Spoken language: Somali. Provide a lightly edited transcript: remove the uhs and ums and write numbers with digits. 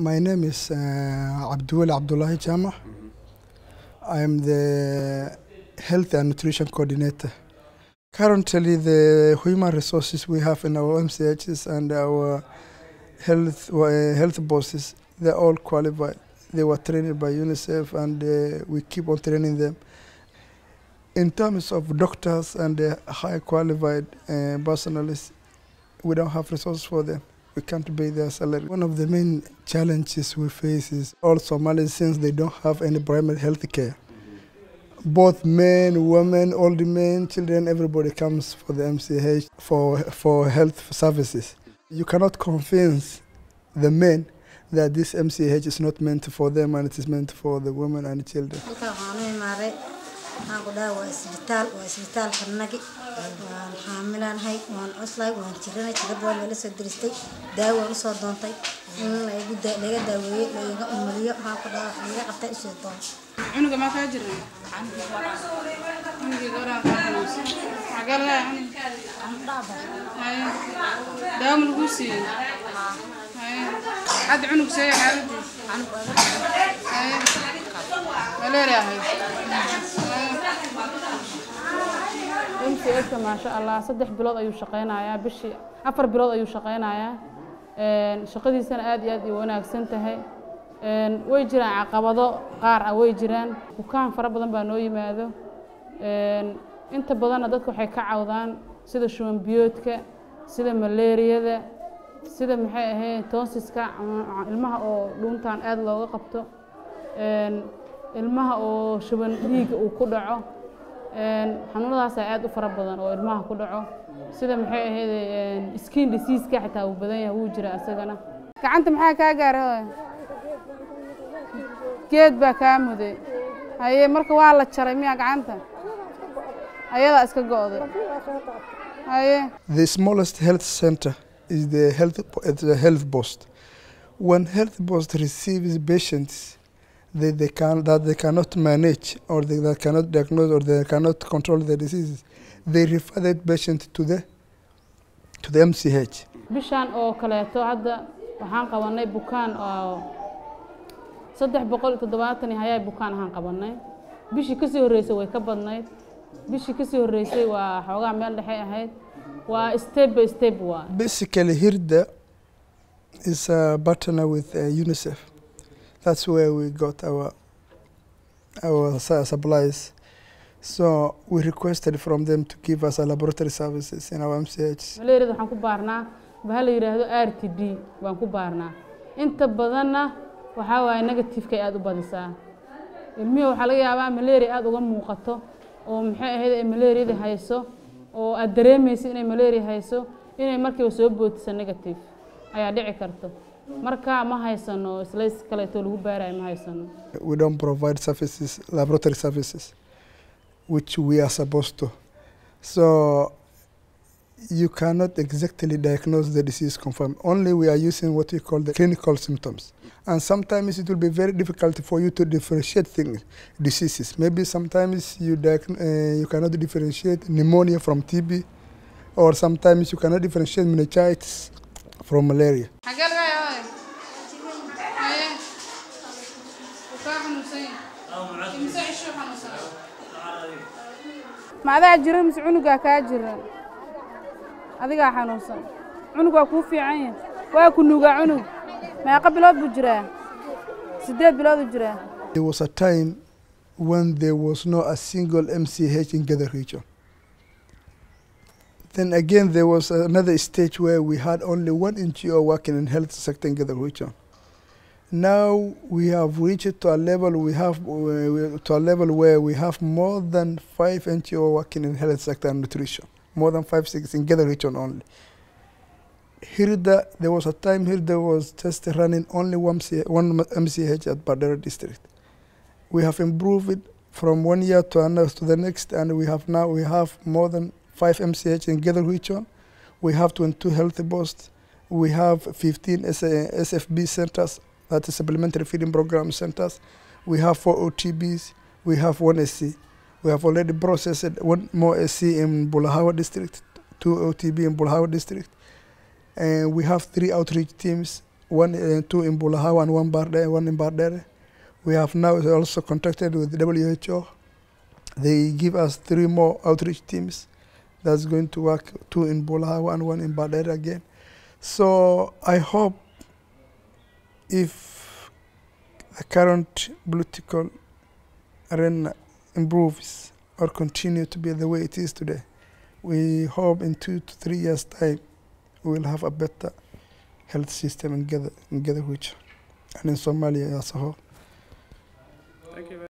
My name is Abdullahi Jama. I am the Health and Nutrition Coordinator. Currently, the human resources we have in our MCHs and our health bosses, they're all qualified. They were trained by UNICEF and we keep on training them. In terms of doctors and high qualified personnel, we don't have resources for them. We can't pay their salary. One of the main challenges we face is all Somalis, since they don't have any primary health care. Both men, women, old men, children, everybody comes for the MCH for health services. You cannot convince the men that this MCH is not meant for them and it is meant for the women and children. MCHka maasha Allah 3 bilood ayuu shaqeynayaa bishii 4 bilood ayuu shaqeynayaa shaqadiisana aad iyo aad u wanaagsan tahay way jiraan caqabado qaar ah way jiraan bukaan fara badan baa noo yimaado inta badan dadku waxay ka cawdaan sida shuban biyoodka sida malaariyada sida maxay ahayd tonsiska ilmaha oo dhuuntaan aad looga qabto ilmaha oo shuban dhiig uu ku dhaco xanuunadaas aad u fara badan oo ilmaha ku dhaco sida maxay ahayd skin disease ka xitaa uu badan yahay uu jira asagana gacanta maxaa ka gaaray geed baa ka muday haye marka waa la jaray miya gacanta ayada iska go'day haye The smallest health center is the health post. When health post receives patients that they cannot manage or they cannot diagnose or they cannot control the diseases, they refer that patient to the MCH. bishaan oo kaleeto hadda waxaan qabanay bukaan oo 370 hayay bukaan ahaan qabanay bishii ka soo horeysay way ka badnayd bishii ka soo horeysay waa xoogaa meel dhexe ahayd waa step by step waa Basically, HIRDA is a partner with UNICEF. That's where we got our supplies. So we requested from them to give us a laboratory services in our MCH. malaria waxaan ku baarnaa bahal yiraahdo RTD waan ku baarnaa inta badanna waxa waay negative-ka aad u badisaa ilmihi waxa laga yaabaa malaria aad uga muuqato oo maxay ahayd malaria hayso oo aad dareemaysid inay malaria hayso inay markii soo boodisa negative ayaa dhici karto marka ma haysano islays kale to lagu baaray ma haysano We don't provide services, laboratory services, which we are supposed to. So you cannot exactly diagnose the disease confirmed. Only we are using what we call the clinical symptoms. And sometimes it will be very difficult for you to differentiate diseases. Maybe sometimes you cannot differentiate pneumonia from TB, or sometimes you cannot differentiate meningitis from malaria. معدا جرى مس عنقا كاجرى adiga xanuunsan cunuga ku fiican waa ku nuuga cunug ma qabilood bu jiraa 8 bilood u jiraa There was a time when there was not a single MCH in Gather region. Then again, there was another stage where we had only one NGO working in health sector in Gather region. Now we have reached to a level where we have more than 5 NGO working in health sector and nutrition. More than 5, 6 in Gather region only. HIRDA, there was a time HIRDA was just running only one MCH at Badara district. We have improved it from 1 year to the next, and we have more than 5 MCH in Gather region. We have 22 health posts. We have 15 SFB centers, that is supplementary feeding program centers. We have 4 OTBs. We have 1 SC. We have already processed 1 more SC in Bulahawa district, 2 OTB in Bulahawa district. And we have 3 outreach teams, two in Bulahawa and one in Bardere. We have now also contacted with the WHO. They give us 3 more outreach teams that's going to work, 2 in Bulahawa and 1 in Bardere again. So I hope if the current political arena improves or continue to be the way it is today, we hope in 2 to 3 years' time we will have a better health system in Gatherwich and in Somalia as a whole. Thank you.